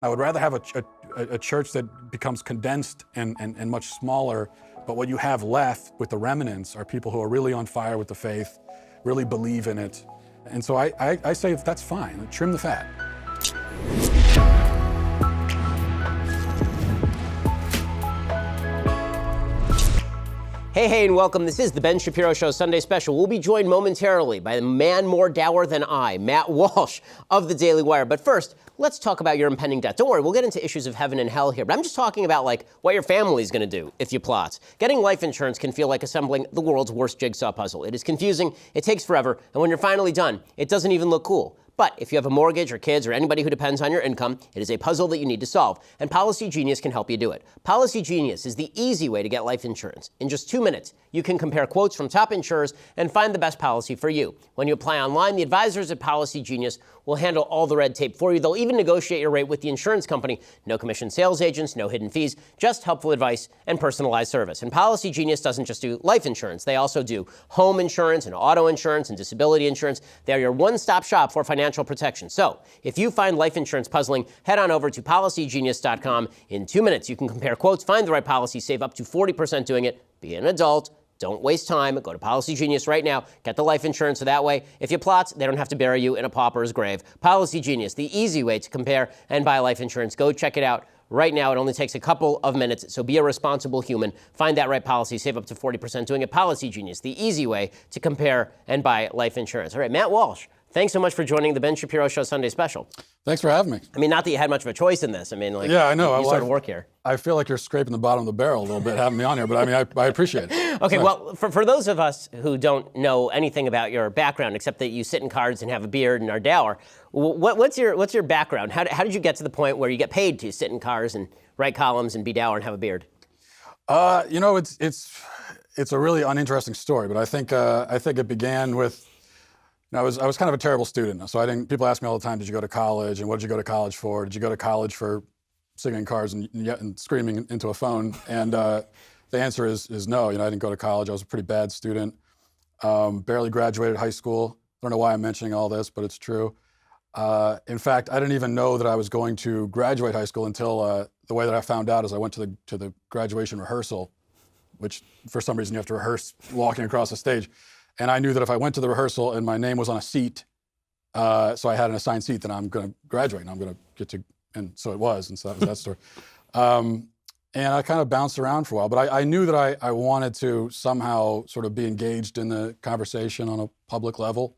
I would rather have a church that becomes condensed and much smaller, but what you have left with the remnants are people who are really on fire with the faith, really believe in it. And so I say that's fine, trim the fat. Hey, and welcome. This is the Ben Shapiro Show Sunday Special. We'll be joined momentarily by the man more dour than I, Matt Walsh of the Daily Wire. But first, let's talk about your impending death. Don't worry, we'll get into issues of heaven and hell here. But I'm just talking about, what your family's going to do if you plot. Getting life insurance can feel like assembling the world's worst jigsaw puzzle. It is confusing, it takes forever, and when you're finally done, it doesn't even look cool. But if you have a mortgage or kids or anybody who depends on your income, it is a puzzle that you need to solve, and Policy Genius can help you do it. Policy Genius is the easy way to get life insurance. In just 2 minutes, you can compare quotes from top insurers and find the best policy for you. When you apply online, the advisors at Policy Genius will handle all the red tape for you. They'll even negotiate your rate with the insurance company. No commission sales agents, no hidden fees, just helpful advice and personalized service. And Policy Genius doesn't just do life insurance. They also do home insurance and auto insurance and disability insurance. They're your one-stop shop for financial protection. So if you find life insurance puzzling, head on over to policygenius.com. In 2 minutes, you can compare quotes, find the right policy, save up to 40% doing it. Be an adult. Don't waste time. Go to Policy Genius right now. Get the life insurance so that way, if you plot, they don't have to bury you in a pauper's grave. Policy Genius, the easy way to compare and buy life insurance. Go check it out right now. It only takes a couple of minutes, so be a responsible human. Find that right policy. Save up to 40% doing it. Policy Genius, the easy way to compare and buy life insurance. All right, Matt Walsh, thanks so much for joining the Ben Shapiro Show Sunday Special. Thanks for having me. I mean, not that you had much of a choice in this. I mean, yeah, I know. You sort of work here. I feel like you're scraping the bottom of the barrel a little bit having me on here, but I mean, I appreciate it. Okay, well, for those of us who don't know anything about your background, except that you sit in cards and have a beard and are dour, what's your background? How did you get to the point where you get paid to sit in cars and write columns and be dour and have a beard? It's a really uninteresting story, but I think it began with. I was kind of a terrible student, so people ask me all the time, did you go to college, and what did you go to college for? Did you go to college for sitting in cars and screaming into a phone? And the answer is no. I didn't go to college. I was a pretty bad student. Barely graduated high school. I don't know why I'm mentioning all this, but it's true. In fact, I didn't even know that I was going to graduate high school until the way that I found out is I went to the graduation rehearsal, which for some reason you have to rehearse walking across the stage. And I knew that if I went to the rehearsal and my name was on a seat, so I had an assigned seat, then I'm going to graduate and I'm going to get to, and so it was, and so that was that story. And I kind of bounced around for a while, but I knew that I wanted to somehow sort of be engaged in the conversation on a public level.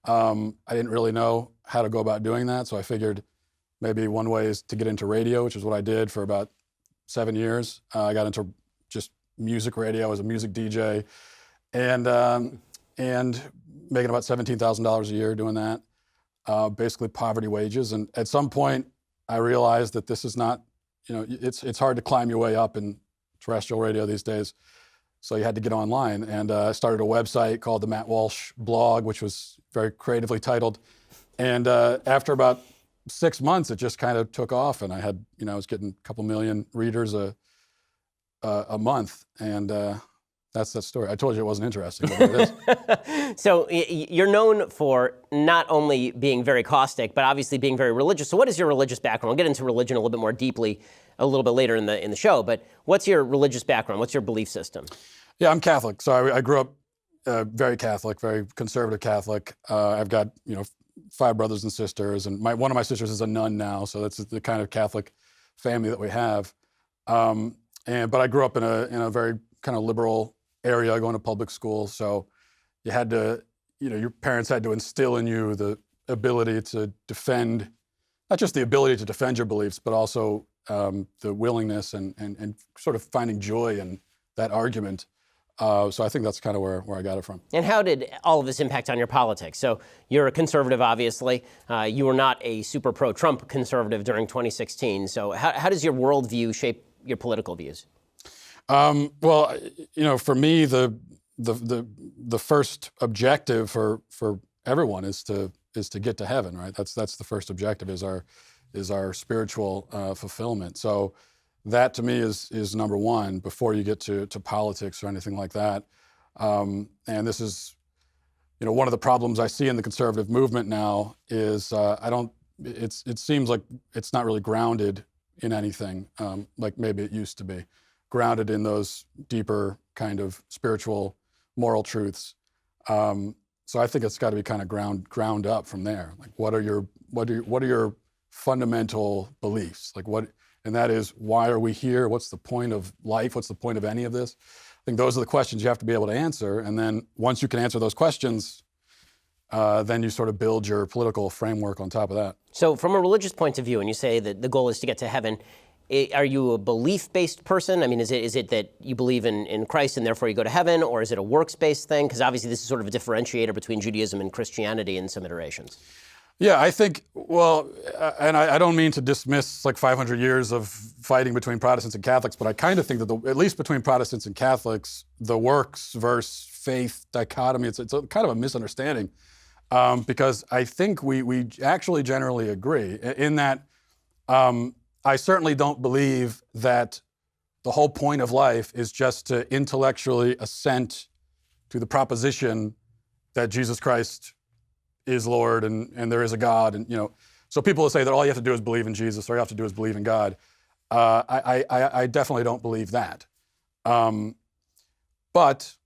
I didn't really know how to go about doing that, so I figured maybe one way is to get into radio, which is what I did for about 7 years. I got into just music radio. I was a music DJ. And making about $17,000 a year doing that, basically poverty wages. And at some point, I realized that this is not, it's hard to climb your way up in terrestrial radio these days. So you had to get online. And I started a website called the Matt Walsh blog, which was very creatively titled. And after about 6 months, it just kind of took off. And I was getting a couple million readers a month. And that's that story. I told you it wasn't interesting, but it is. So you're known for not only being very caustic, but obviously being very religious. So what is your religious background? We'll get into religion a little bit more deeply a little bit later in the show, but what's your religious background? What's your belief system? Yeah, I'm Catholic. So I grew up very Catholic, very conservative Catholic. I've got 5 brothers and sisters, and one of my sisters is a nun now, so that's the kind of Catholic family that we have. But I grew up in a very kind of liberal area, going to public school, so you had to, your parents had to instill in you the ability to defend, not just the ability to defend your beliefs, but also the willingness and sort of finding joy in that argument. So I think that's kind of where I got it from. And how did all of this impact on your politics? So you're a conservative, obviously. You were not a super pro-Trump conservative during 2016. So how does your worldview shape your political views? Well, for me, the first objective for everyone is to get to heaven, right? That's the first objective, is our spiritual fulfillment. So that to me is number one before you get to politics or anything like that. And this is, one of the problems I see in the conservative movement now is I don't it seems like it's not really grounded in anything like maybe it used to be, grounded in those deeper kind of spiritual, moral truths. So I think it's got to be kind of ground up from there. Like, what are your fundamental beliefs? Like, and that is, why are we here? What's the point of life? What's the point of any of this? I think those are the questions you have to be able to answer. And then once you can answer those questions, then you sort of build your political framework on top of that. So from a religious point of view, and you say that the goal is to get to heaven, are you a belief-based person? I mean, is it that you believe in Christ and therefore you go to heaven, or is it a works-based thing? Because obviously this is sort of a differentiator between Judaism and Christianity in some iterations. Yeah, I think, well, and I don't mean to dismiss like 500 years of fighting between Protestants and Catholics, but I kind of think that at least between Protestants and Catholics, the works versus faith dichotomy, it's a kind of a misunderstanding, because I think we actually generally agree in that I certainly don't believe that the whole point of life is just to intellectually assent to the proposition that Jesus Christ is Lord and there is a God, and so people will say that all you have to do is believe in Jesus, or all you have to do is believe in God. I definitely don't believe that. But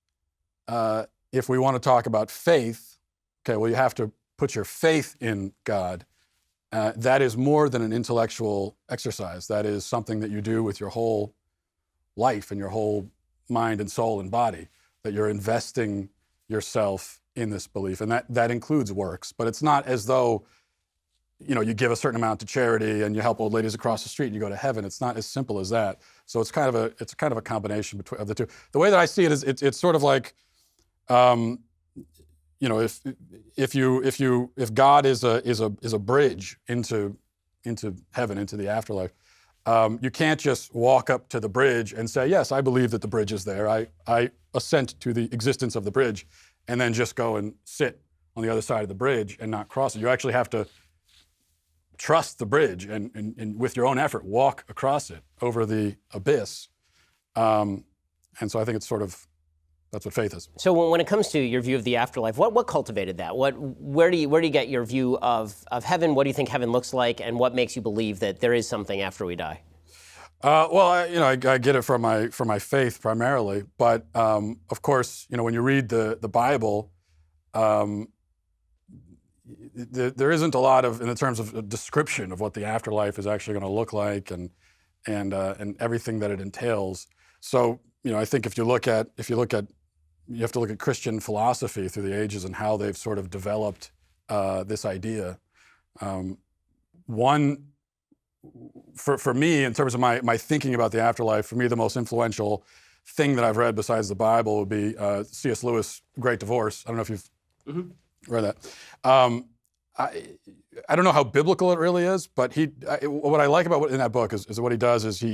if we want to talk about faith, okay, well, you have to put your faith in God. That is more than an intellectual exercise. That is something that you do with your whole life and your whole mind and soul and body, that you're investing yourself in this belief. And that includes works. But it's not as though, you give a certain amount to charity and you help old ladies across the street and you go to heaven. It's not as simple as that. So it's kind of a combination of the two. The way that I see it is it's sort of like, if God is a bridge into heaven, into the afterlife, you can't just walk up to the bridge and say, yes, I believe that the bridge is there. I assent to the existence of the bridge, and then just go and sit on the other side of the bridge and not cross it. You actually have to trust the bridge and with your own effort, walk across it over the abyss. And so I think it's sort of, that's what faith is. So when it comes to your view of the afterlife, what cultivated that? Where do you get your view of heaven? What do you think heaven looks like, and what makes you believe that there is something after we die? I get it from my faith primarily, but of course, when you read the Bible, there isn't a lot of, in terms of a description of what the afterlife is actually going to look like, and everything that it entails. So I think if you have to look at Christian philosophy through the ages and how they've sort of developed this idea. One, for me, in terms of my thinking about the afterlife, for me, the most influential thing that I've read besides the Bible would be C.S. Lewis' Great Divorce. I don't know if you've read that. I don't know how biblical it really is, but what I like about in that book is what he does is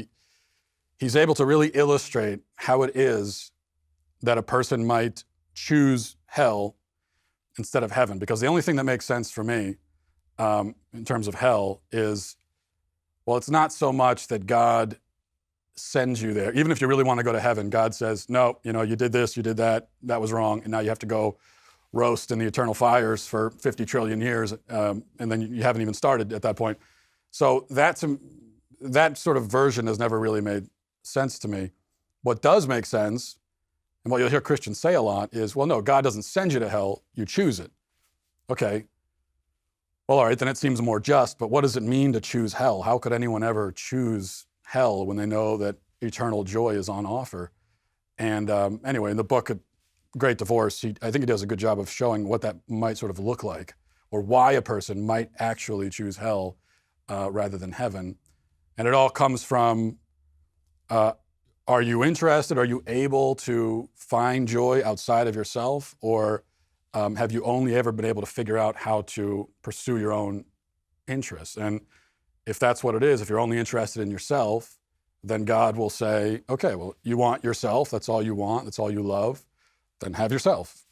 he's able to really illustrate how it is that a person might choose hell instead of heaven. Because the only thing that makes sense for me in terms of hell is, well, it's not so much that God sends you there. Even if you really want to go to heaven, God says, no, you did this, you did that, that was wrong, and now you have to go roast in the eternal fires for 50 trillion years, and then you haven't even started at that point. So that sort of version has never really made sense to me. What does make sense, and what you'll hear Christians say a lot, is, well, no, God doesn't send you to hell, you choose it. Okay, well, all right, then it seems more just, but what does it mean to choose hell? How could anyone ever choose hell when they know that eternal joy is on offer? And anyway, in the book Great Divorce, I think he does a good job of showing what that might sort of look like, or why a person might actually choose hell rather than heaven. And it all comes from, are you interested? Are you able to find joy outside of yourself? Or have you only ever been able to figure out how to pursue your own interests? And if that's what it is, if you're only interested in yourself, then God will say, okay, well, you want yourself, that's all you want, that's all you love, then have yourself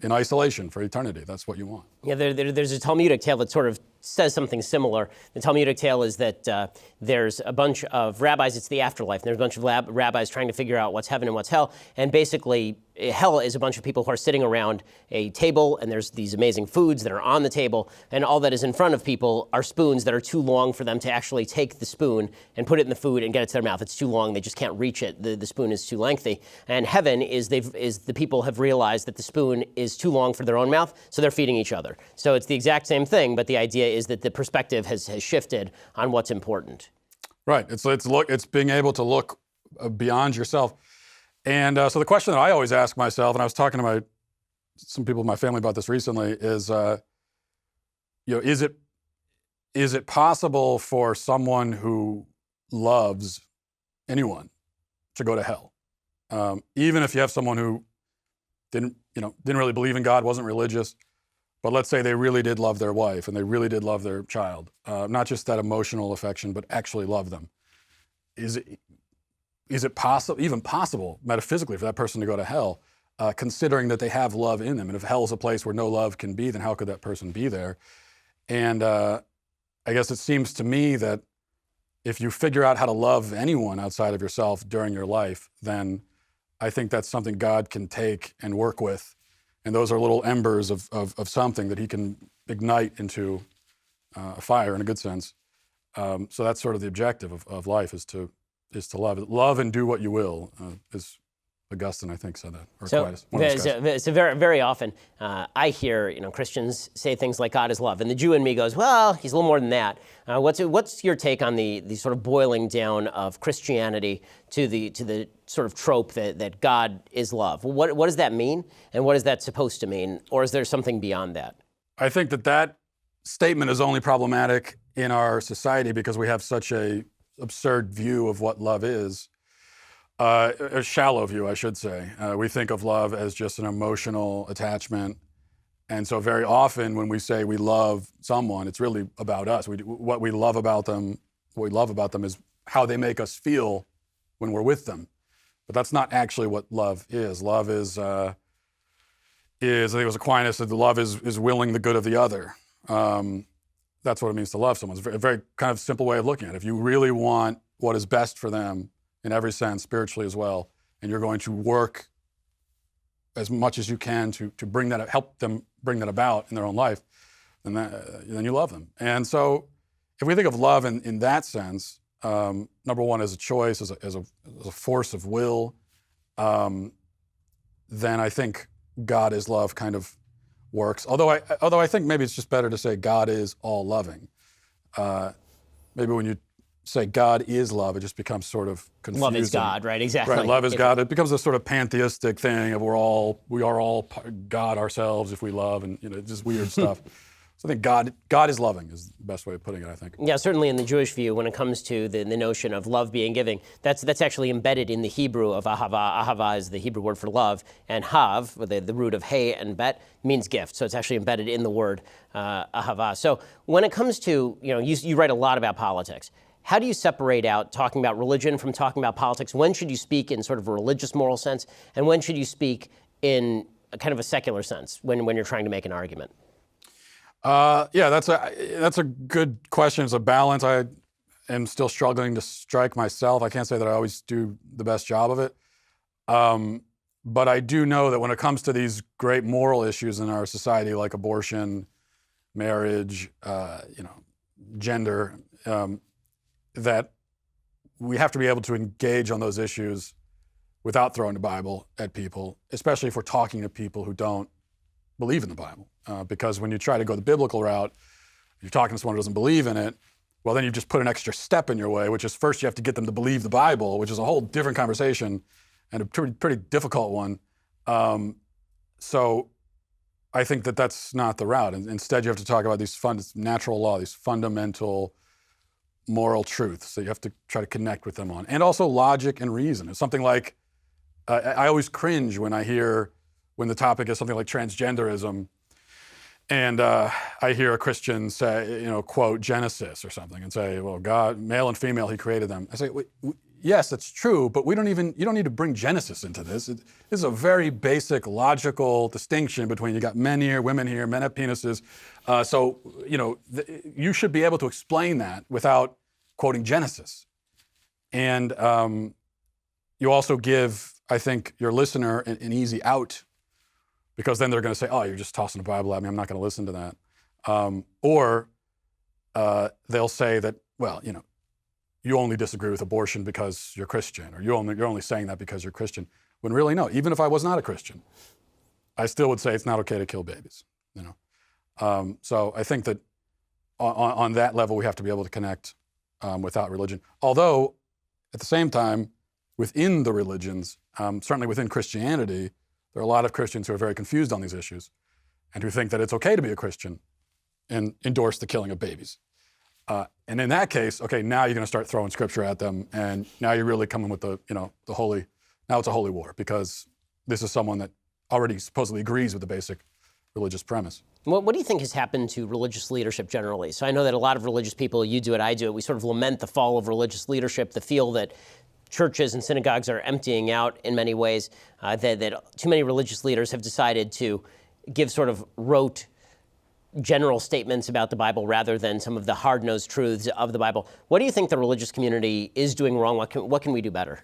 in isolation for eternity. That's what you want. Yeah, there's a Talmudic tale that sort of says something similar. The Talmudic tale is that there's a bunch of rabbis, it's the afterlife, and there's a bunch of rabbis trying to figure out what's heaven and what's hell, and basically hell is a bunch of people who are sitting around a table, and there's these amazing foods that are on the table, and all that is in front of people are spoons that are too long for them to actually take the spoon and put it in the food and get it to their mouth. It's too long; they just can't reach it. The spoon is too lengthy. And heaven is the people have realized that the spoon is too long for their own mouth, so they're feeding each other. So it's the exact same thing, but the idea is that the perspective has shifted on what's important. Right. It's being able to look beyond yourself. And so the question that I always ask myself, and I was talking to some people in my family about this recently, is, is it possible for someone who loves anyone to go to hell? Even if you have someone who didn't really believe in God, wasn't religious, but let's say they really did love their wife and they really did love their child, not just that emotional affection, but actually love them. Is it even possible metaphysically for that person to go to hell, considering that they have love in them? And if hell is a place where no love can be, then how could that person be there? And I guess it seems to me that if you figure out how to love anyone outside of yourself during your life, then I think that's something God can take and work with. And those are little embers of something that he can ignite into a fire in a good sense. So that's sort of the objective of life, is to love and do what you will, as Augustine, I think, said that. Or Aquinas, so very, very often I hear Christians say things like God is love, and the Jew in me goes, well, he's a little more than that. What's your take on the sort of boiling down of Christianity to the sort of trope that God is love? What does that mean, and what is that supposed to mean, or is there something beyond that? I think that statement is only problematic in our society because we have such a absurd view of what love is, a shallow view, I should say. We think of love as just an emotional attachment, and so very often when we say we love someone, it's really about us. What we love about them is how they make us feel when we're with them, but that's not actually what love is. Love is I think it was Aquinas said, love is willing the good of the other. That's what it means to love someone. It's a very kind of simple way of looking at it. If you really want what is best for them in every sense, spiritually as well, and you're going to work as much as you can to help them bring that about in their own life, then you love them. And so if we think of love in that sense, number one, as a choice, as a force of will, then I think God is love kind of works. Although I think maybe it's just better to say God is all loving. Maybe when you say God is love, it just becomes sort of confusing. Love is God, right? Exactly. Right. Love is God. It becomes a sort of pantheistic thing of we are all God ourselves if we love, and just weird stuff. So I think God is loving is the best way of putting it, I think. Yeah, certainly in the Jewish view, when it comes to the notion of love being giving, that's actually embedded in the Hebrew of ahava. Ahava is the Hebrew word for love, and hav, the root of hey and bet, means gift. So it's actually embedded in the word ahava. So when it comes to, you write a lot about politics. How do you separate out talking about religion from talking about politics? When should you speak in sort of a religious moral sense, and when should you speak in a kind of a secular sense when you're trying to make an argument? That's a good question. It's a balance. I am still struggling to strike myself. I can't say that I always do the best job of it. But I do know that when it comes to these great moral issues in our society, like abortion, marriage, gender, that we have to be able to engage on those issues without throwing the Bible at people, especially if we're talking to people who don't believe in the Bible. Because when you try to go the biblical route, you're talking to someone who doesn't believe in it, well, then you've just put an extra step in your way, which is first you have to get them to believe the Bible, which is a whole different conversation and a pretty difficult one. So I think that's not the route. And instead, you have to talk about these natural law, these fundamental moral truths that you have to try to connect with them on. And also logic and reason. It's something like, I always cringe when the topic is something like transgenderism, and I hear a Christian say, quote Genesis or something, and say, well, God, male and female, he created them. I say, yes, that's true, but you don't need to bring Genesis into this. This is a very basic logical distinction between you got men here, women here, men have penises. So you should be able to explain that without quoting Genesis. And you also give, I think, your listener an easy out, because then they're going to say, oh, you're just tossing the Bible at me, I'm not going to listen to that. Or they'll say that, well, you only disagree with abortion because you're Christian, or you're only saying that because you're Christian. When really, no, even if I was not a Christian, I still would say it's not okay to kill babies. So I think that on that level, we have to be able to connect without religion. Although, at the same time, within the religions, certainly within Christianity, there are a lot of Christians who are very confused on these issues and who think that it's okay to be a Christian and endorse the killing of babies. And in that case, okay, now you're going to start throwing scripture at them, and now you're really coming with the holy. Now it's a holy war, because this is someone that already supposedly agrees with the basic religious premise. What do you think has happened to religious leadership generally? So I know that a lot of religious people, you do it, I do it, we sort of lament the fall of religious leadership, the feel that churches and synagogues are emptying out in many ways, that too many religious leaders have decided to give sort of rote general statements about the Bible rather than some of the hard-nosed truths of the Bible. What do you think the religious community is doing wrong? What can we do better?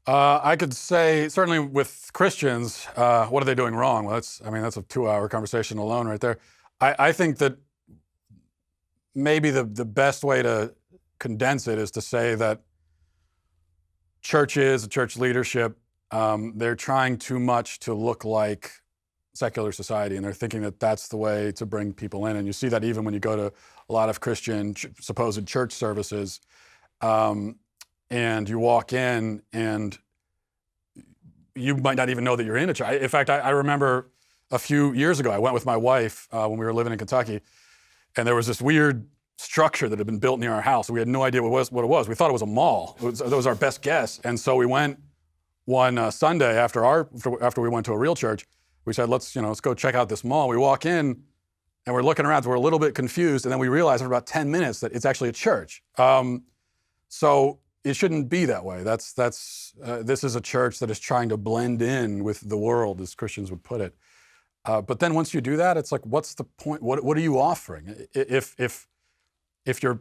I could say, certainly with Christians, what are they doing wrong? Well, that's a 2-hour conversation alone right there. I think that maybe the best way to condense it is to say that churches, church leadership, they're trying too much to look like secular society, and they're thinking that that's the way to bring people in. And you see that even when you go to a lot of Christian supposed church services, and you walk in and you might not even know that you're in a church. In fact, I remember a few years ago, I went with my wife when we were living in Kentucky, and there was this weird structure that had been built near our house. We had no idea what it was. We thought it was a mall. That was our best guess. And so we went one Sunday after we went to a real church. We said, let's go check out this mall. We walk in and we're looking around. We're a little bit confused, and then we realize after about 10 minutes that it's actually a church. So it shouldn't be that way. This is a church that is trying to blend in with the world, as Christians would put it. But then once you do that, it's like, what's the point? What are you offering? If you're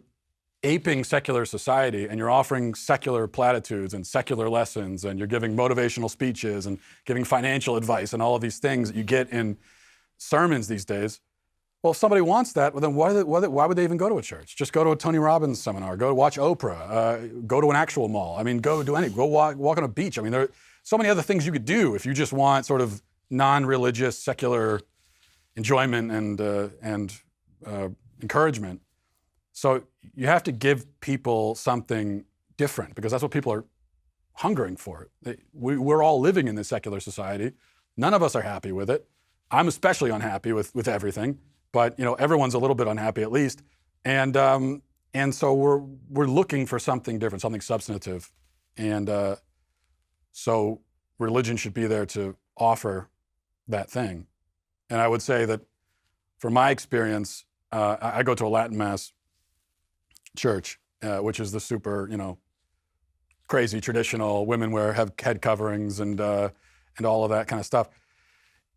aping secular society and you're offering secular platitudes and secular lessons, and you're giving motivational speeches and giving financial advice and all of these things that you get in sermons these days, well, if somebody wants that, well, then why would they even go to a church? Just go to a Tony Robbins seminar, go watch Oprah, go to an actual mall. Go do anything, go walk on a beach. There are so many other things you could do if you just want sort of non-religious, secular enjoyment and encouragement. So you have to give people something different, because that's what people are hungering for. We're all living in this secular society. None of us are happy with it. I'm especially unhappy with everything, but everyone's a little bit unhappy at least. And so we're looking for something different, something substantive. And so religion should be there to offer that thing. And I would say that from my experience, I go to a Latin Mass church, which is the super, crazy traditional, women have head coverings and all of that kind of stuff.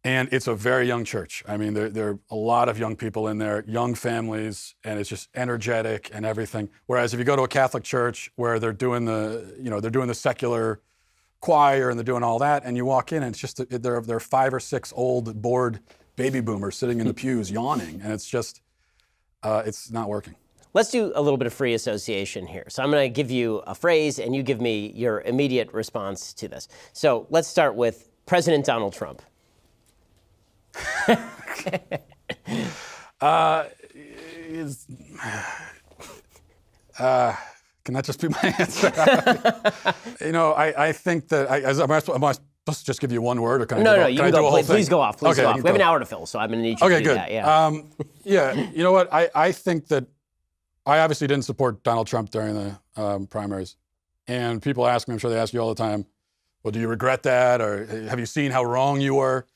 And it's a very young church. There are a lot of young people in there, young families, and it's just energetic and everything. Whereas if you go to a Catholic church where they're doing the secular choir and they're doing all that, and you walk in and it's just there are 5 or 6 old bored baby boomers sitting in the pews yawning, and it's just it's not working. Let's do a little bit of free association here. So I'm going to give you a phrase, and you give me your immediate response to this. So let's start with President Donald Trump. Can that just be my answer? I think that am I supposed to just give you one word, or can I No, you can go. Please go off. Please go off. We have an hour to fill, so I'm going to need you to do good. that. Yeah. Yeah. You know what? I think that I obviously didn't support Donald Trump during the primaries, and people ask me. I'm sure they ask you all the time. Well, do you regret that, or have you seen how wrong you were?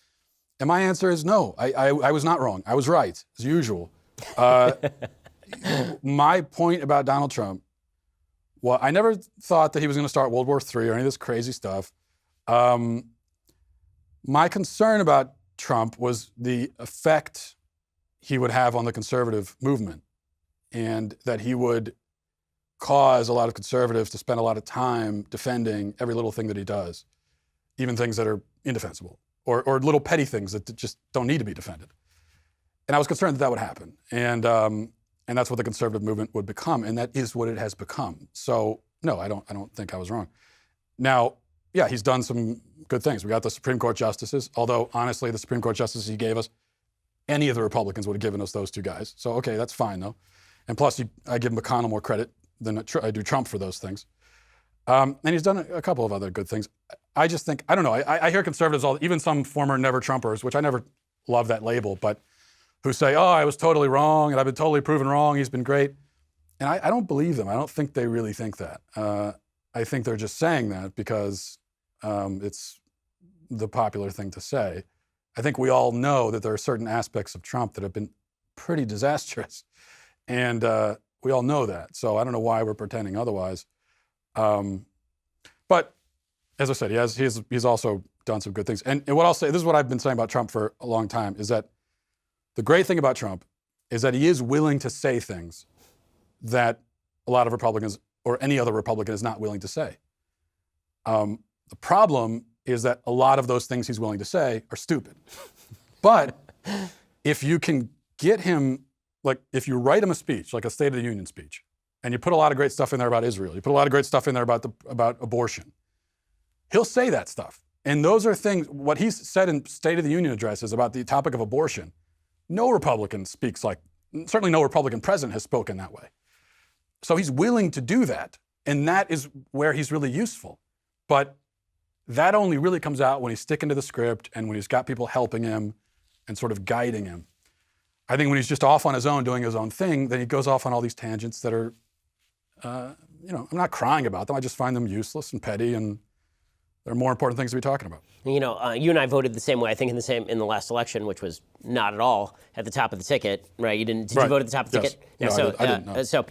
And my answer is no. I was not wrong. I was right, as usual. My point about Donald Trump, well, I never thought that he was going to start World War III or any of this crazy stuff. My concern about Trump was the effect he would have on the conservative movement, and that he would cause a lot of conservatives to spend a lot of time defending every little thing that he does, even things that are indefensible or little petty things that just don't need to be defended. And I was concerned that that would happen. And that's what the conservative movement would become. And that is what it has become. So no, I don't think I was wrong. Now, yeah, he's done some good things. We got the Supreme Court justices, although honestly, the Supreme Court justices he gave us, any of the Republicans would have given us those two guys. So, okay, that's fine though. And plus, I give McConnell more credit than I do Trump for those things. And he's done a couple of other good things. I just think, I don't know, I hear conservatives, even some former never Trumpers, which I never love that label, but who say, oh, I was totally wrong and I've been totally proven wrong, he's been great. And I don't believe them. I don't think they really think that. I think they're just saying that because it's the popular thing to say. I think we all know that there are certain aspects of Trump that have been pretty disastrous. And we all know that. So I don't know why we're pretending otherwise. But as I said, he's also done some good things. And what I'll say, this is what I've been saying about Trump for a long time, is that the great thing about Trump is that he is willing to say things that a lot of Republicans or any other Republican is not willing to say. The problem is that a lot of those things he's willing to say are stupid. But if you can get him, like if you write him a speech, like a State of the Union speech, and you put a lot of great stuff in there about Israel, you put a lot of great stuff in there about abortion, he'll say that stuff. And those are things, what he's said in State of the Union addresses about the topic of abortion, no Republican speaks like, certainly no Republican president has spoken that way. So he's willing to do that. And that is where he's really useful. But that only really comes out when he's sticking to the script and when he's got people helping him and sort of guiding him. I think when he's just off on his own, doing his own thing, then he goes off on all these tangents that are, I'm not crying about them. I just find them useless and petty, and there are more important things to be talking about. You and I voted the same way, I think, in the last election, which was not at all at the top of the ticket, right? Did you vote at the top of the ticket? No, I didn't. No. So,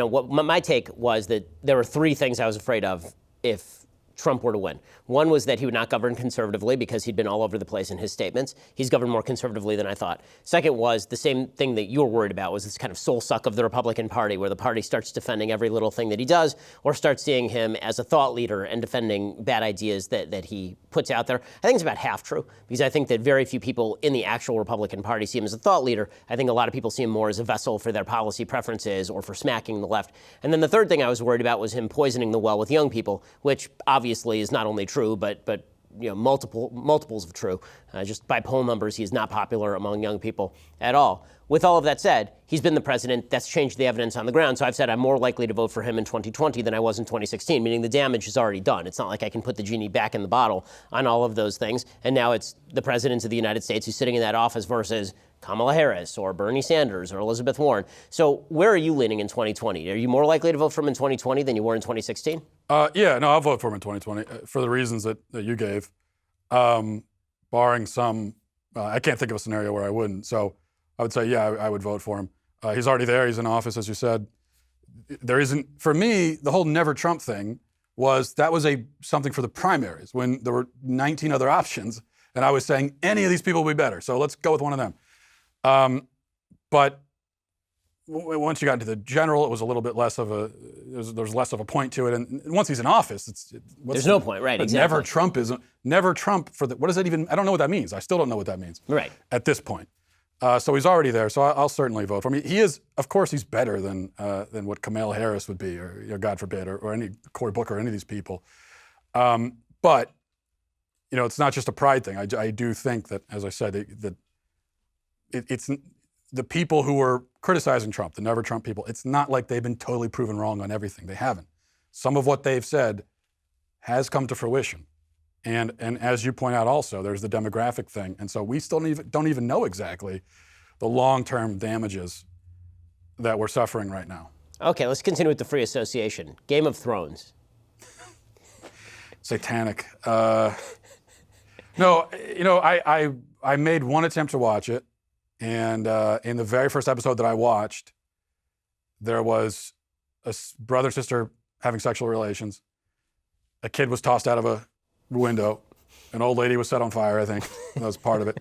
what my take was that there were three things I was afraid of if Trump were to win. One was that he would not govern conservatively because he'd been all over the place in his statements. He's governed more conservatively than I thought. Second was the same thing that you were worried about, was this kind of soul suck of the Republican Party, where the party starts defending every little thing that he does or starts seeing him as a thought leader and defending bad ideas that he puts out there. I think it's about half true, because I think that very few people in the actual Republican Party see him as a thought leader. I think a lot of people see him more as a vessel for their policy preferences or for smacking the left. And then the third thing I was worried about was him poisoning the well with young people, which obviously is not only true, but multiples of true. Just by poll numbers, he is not popular among young people at all. With all of that said, he's been the president. That's changed the evidence on the ground. So I've said I'm more likely to vote for him in 2020 than I was in 2016, meaning the damage is already done. It's not like I can put the genie back in the bottle on all of those things. And now it's the president of the United States who's sitting in that office versus Kamala Harris or Bernie Sanders or Elizabeth Warren. So where are you leaning in 2020? Are you more likely to vote for him in 2020 than you were in 2016? I'll vote for him in 2020 for the reasons that you gave, barring some, I can't think of a scenario where I wouldn't. So I would say, yeah, I would vote for him. He's already there. He's in office, as you said. There isn't, for me, the whole never Trump thing was something for the primaries when there were 19 other options. And I was saying any of these people would be better. So let's go with one of them. But once you got into the general, it was a little bit less of there's less of a point to it. And once he's in office, there's no point, right? Exactly. Never Trump for what does that even? I don't know what that means. I still don't know what that means. Right. At this point, so he's already there. So I'll certainly vote for him. He is, of course, he's better than what Kamala Harris would be, or God forbid, or any Cory Booker, or any of these people. But it's not just a pride thing. I do think that, as I said, that it's the people who were criticizing Trump, the never Trump people, it's not like they've been totally proven wrong on everything. They haven't. Some of what they've said has come to fruition. And as you point out also, there's the demographic thing. And so we still don't even know exactly the long-term damages that we're suffering right now. Okay, let's continue with the free association. Game of Thrones. Satanic. No, I made one attempt to watch it. And in the very first episode that I watched, there was a brother and sister having sexual relations. A kid was tossed out of a window. An old lady was set on fire, I think. That was part of it.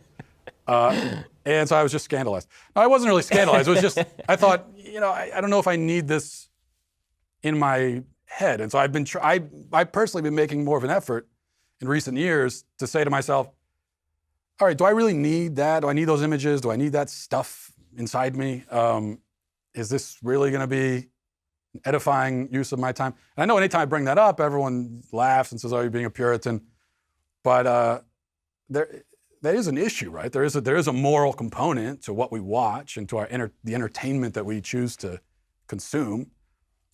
And so I was just scandalized. No, I wasn't really scandalized. It was just, I thought, I don't know if I need this. in my head. And so I've personally been making more of an effort in recent years to say to myself, all right, do I really need that? Do I need those images? Do I need that stuff inside me? Is this really going to be an edifying use of my time? And I know anytime I bring that up, everyone laughs and says, oh, you're being a Puritan. But that is an issue, right? There is a moral component to what we watch and to the entertainment that we choose to consume.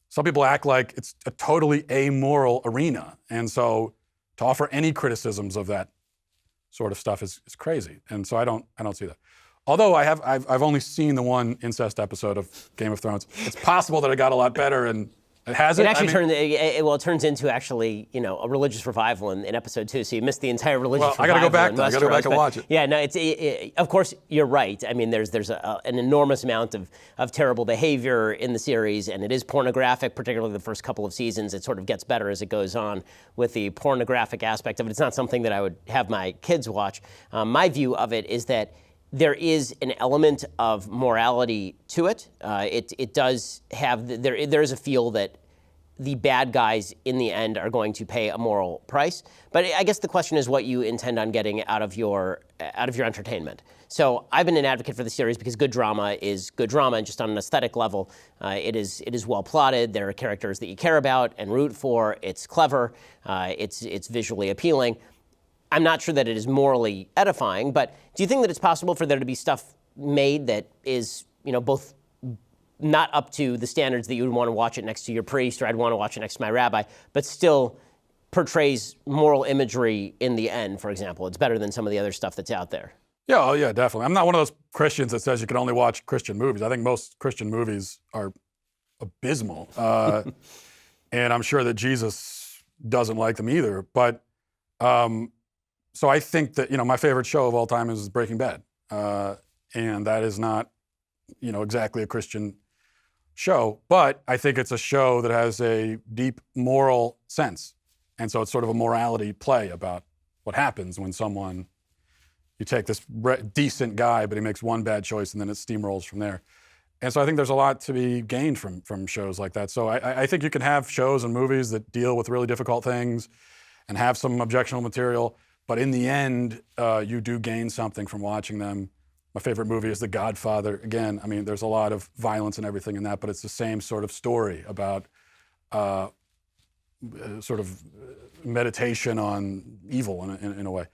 Some people act like it's a totally amoral arena. And so to offer any criticisms of that sort of stuff is crazy. And so I don't see that. Although I've only seen the one incest episode of Game of Thrones. It's possible that it got a lot better, and it hasn't. It actually it turns into actually, a religious revival in episode 2. So you missed the entire religious revival. I got to go back. I got to go back and watch it. Yeah, no, of course you're right. I mean, there's an enormous amount of terrible behavior in the series, and it is pornographic, particularly the first couple of seasons. It sort of gets better as it goes on with the pornographic aspect of it. It's not something that I would have my kids watch. My view of it is that there is an element of morality to it. It does have, there is a feel that the bad guys in the end are going to pay a moral price. But I guess the question is what you intend on getting out of your entertainment. So I've been an advocate for the series because good drama is good drama, and just on an aesthetic level, it is well plotted. There are characters that you care about and root for. It's clever. It's visually appealing. I'm not sure that it is morally edifying, but do you think that it's possible for there to be stuff made that is, both not up to the standards that you would want to watch it next to your priest, or I'd want to watch it next to my rabbi, but still portrays moral imagery in the end, for example? It's better than some of the other stuff that's out there. Yeah, oh yeah, definitely. I'm not one of those Christians that says you can only watch Christian movies. I think most Christian movies are abysmal. And I'm sure that Jesus doesn't like them either. But so I think that, my favorite show of all time is Breaking Bad. And that is not, exactly a Christian show, but I think it's a show that has a deep moral sense. And so it's sort of a morality play about what happens when you take this decent guy, but he makes one bad choice and then it steamrolls from there. And so I think there's a lot to be gained from shows like that. So I think you can have shows and movies that deal with really difficult things and have some objectionable material, but in the end, you do gain something from watching them. My favorite movie is The Godfather. Again, there's a lot of violence and everything in that, but it's the same sort of story about sort of meditation on evil in a way.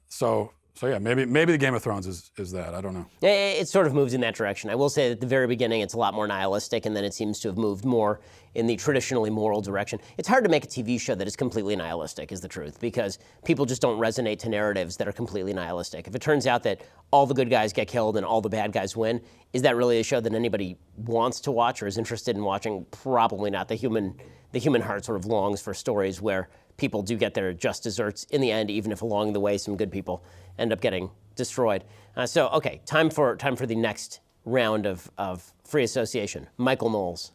So yeah, maybe the Game of Thrones is that. I don't know. It sort of moves in that direction. I will say that at the very beginning, it's a lot more nihilistic, and then it seems to have moved more in the traditionally moral direction. It's hard to make a TV show that is completely nihilistic, is the truth, because people just don't resonate to narratives that are completely nihilistic. If it turns out that all the good guys get killed and all the bad guys win, is that really a show that anybody wants to watch or is interested in watching? Probably not. The human heart sort of longs for stories where people do get their just desserts in the end, even if along the way some good people end up getting destroyed. So, okay, time for the next round of free association. Michael Knowles.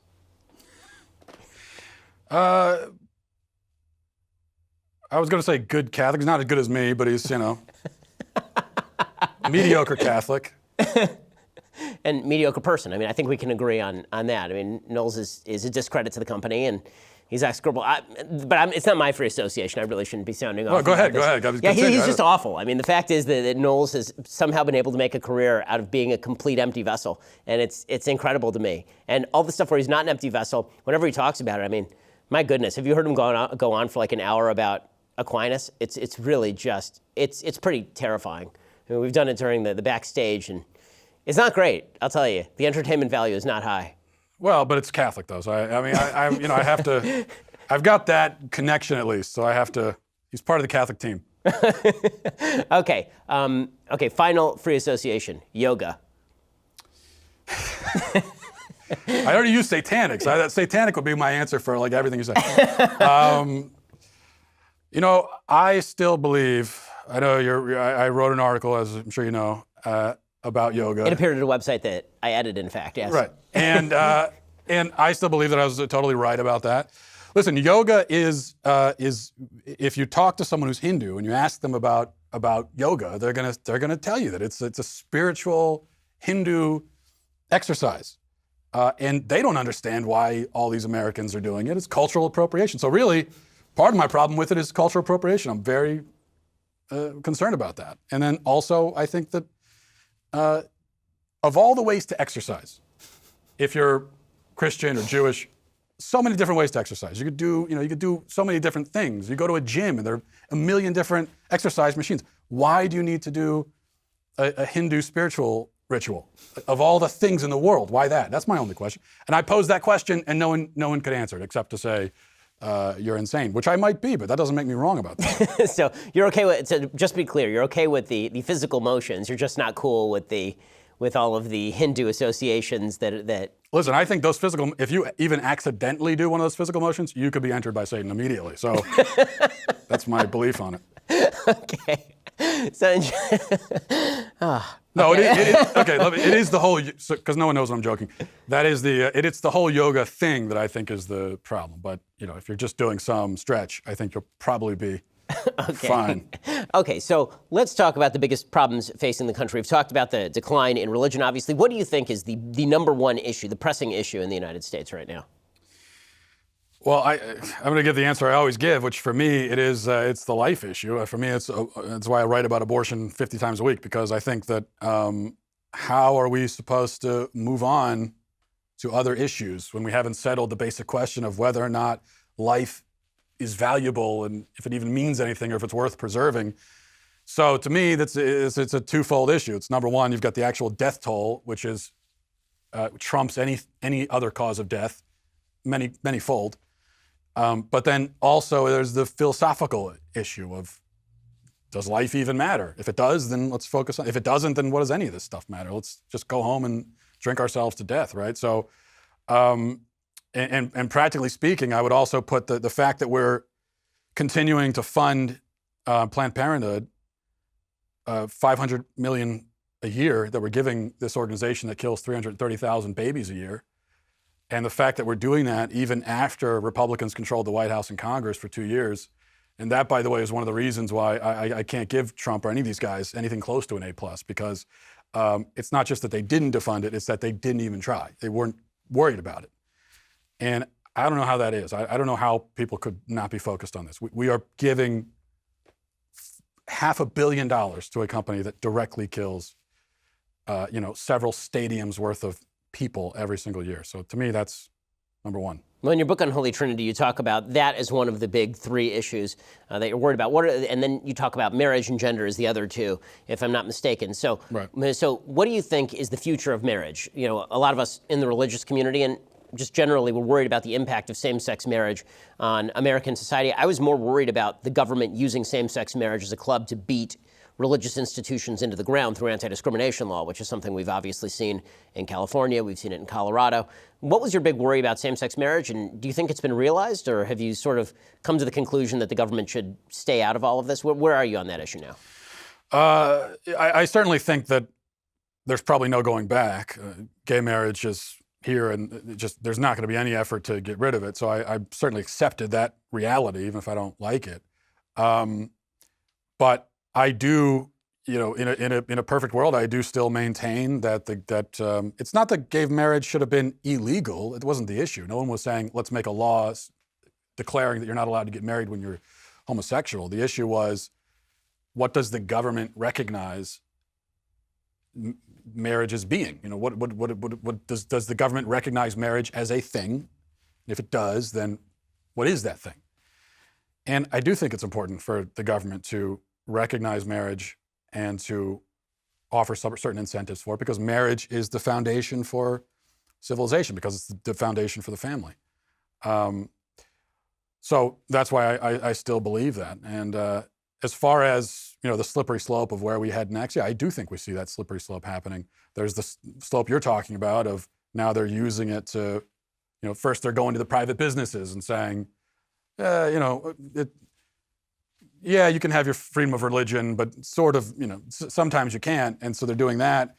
I was going to say good Catholic. He's not as good as me, but he's, mediocre Catholic. And mediocre person. I think we can agree on that. Knowles is a discredit to the company, and he's execrable. But it's not my free association. I really shouldn't be sounding off. Go ahead. Yeah, he's just awful. The fact is that Knowles has somehow been able to make a career out of being a complete empty vessel, and it's incredible to me. And all the stuff where he's not an empty vessel, whenever he talks about it, my goodness, have you heard him go on for like an hour about Aquinas? It's really just, it's pretty terrifying. We've done it during the backstage, and it's not great, I'll tell you. The entertainment value is not high. Well, but it's Catholic though, so I have to. I've got that connection at least, so I have to. He's part of the Catholic team. Okay. Final free association: yoga. I already used satanic, so that satanic would be my answer for like everything you say. I still believe. I know I wrote an article, as I'm sure you know, about yoga. It appeared at a website that I edited, in fact. Yes. Right. And I still believe that I was totally right about that. Listen, yoga is if you talk to someone who's Hindu and you ask them about yoga, they're gonna tell you that it's a spiritual Hindu exercise, and they don't understand why all these Americans are doing it. It's cultural appropriation. So really, part of my problem with it is cultural appropriation. I'm very concerned about that. And then also, I think that of all the ways to exercise, if you're Christian or Jewish, so many different ways to exercise. You could do so many different things. You go to a gym and there are a million different exercise machines. Why do you need to do a Hindu spiritual ritual? Of all the things in the world, why that? That's my only question. And I posed that question and no one could answer it except to say, you're insane, which I might be, but that doesn't make me wrong about that. So you're okay with, so just to be clear, you're okay with the physical motions. You're just not cool with all of the Hindu associations that. Listen, I think those physical, if you even accidentally do one of those physical motions, you could be entered by Satan immediately. So that's my belief on it. Okay. So, no, it is the whole, because no one knows I'm joking. That is it's the whole yoga thing that I think is the problem. But, if you're just doing some stretch, I think you'll probably be fine. Okay, so let's talk about the biggest problems facing the country. We've talked about the decline in religion, obviously. What do you think is the number one issue, the pressing issue in the United States right now? Well, I'm going to give the answer I always give, which for me, it's the life issue. For me, it's why I write about abortion 50 times a week, because I think that how are we supposed to move on to other issues when we haven't settled the basic question of whether or not life is valuable and if it even means anything or if it's worth preserving. So to me, it's a twofold issue. It's number one, you've got the actual death toll, which is trumps any other cause of death, many-fold. But then also there's the philosophical issue of, does life even matter? If it does, then let's focus on. If it doesn't, then what does any of this stuff matter? Let's just go home and drink ourselves to death, right? So, and practically speaking, I would also put the fact that we're continuing to fund Planned Parenthood, $500 million a year that we're giving this organization that kills 330,000 babies a year. And the fact that we're doing that even after Republicans controlled the White House and Congress for 2 years. And that, by the way, is one of the reasons why I can't give Trump or any of these guys anything close to an A+, because it's not just that they didn't defund it, it's that they didn't even try. They weren't worried about it. And I don't know how that is. I don't know how people could not be focused on this. We are giving $500 million to a company that directly kills, several stadiums worth of people every single year. So to me, that's number one. Well, in your book, Unholy Trinity, you talk about that as one of the big three issues that you're worried about. And then you talk about marriage and gender as the other two, if I'm not mistaken. So, right. So what do you think is the future of marriage? A lot of us in the religious community and just generally we're worried about the impact of same-sex marriage on American society. I was more worried about the government using same-sex marriage as a club to beat religious institutions into the ground through anti-discrimination law, which is something we've obviously seen in California. We've seen it in Colorado. What was your big worry about same-sex marriage, and do you think it's been realized, or have you sort of come to the conclusion that the government should stay out of all of this? Where are you on that issue now? I certainly think that there's probably no going back. Gay marriage is here, and there's not going to be any effort to get rid of it. So I certainly accepted that reality, even if I don't like it. But I do, in a perfect world, I do still maintain that it's not that gay marriage should have been illegal. It wasn't the issue. No one was saying, let's make a law declaring that you're not allowed to get married when you're homosexual. The issue was, what does the government recognize marriage as being? What does the government recognize marriage as a thing? And if it does, then what is that thing? And I do think it's important for the government to recognize marriage and to offer certain incentives for it, because marriage is the foundation for civilization, because it's the foundation for the family. So that's why I still believe that. And as far as the slippery slope of where we head next, yeah, I do think we see that slippery slope happening. There's the slope you're talking about of now they're using it to, first they're going to the private businesses and saying, yeah, you can have your freedom of religion, but sort of, sometimes you can't. And so they're doing that.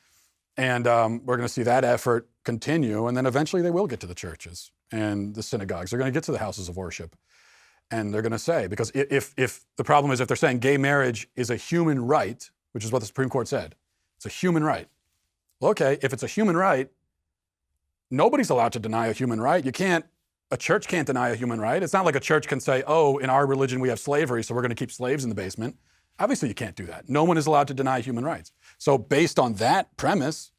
And we're going to see that effort continue. And then eventually they will get to the churches and the synagogues. They're going to get to the houses of worship. And they're going to say, because if the problem is if they're saying gay marriage is a human right, which is what the Supreme Court said, it's a human right. Well, okay, if it's a human right, nobody's allowed to deny a human right. A church can't deny a human right. It's not like a church can say, oh, in our religion we have slavery, so we're going to keep slaves in the basement. Obviously, you can't do that. No one is allowed to deny human rights. So based on that premise,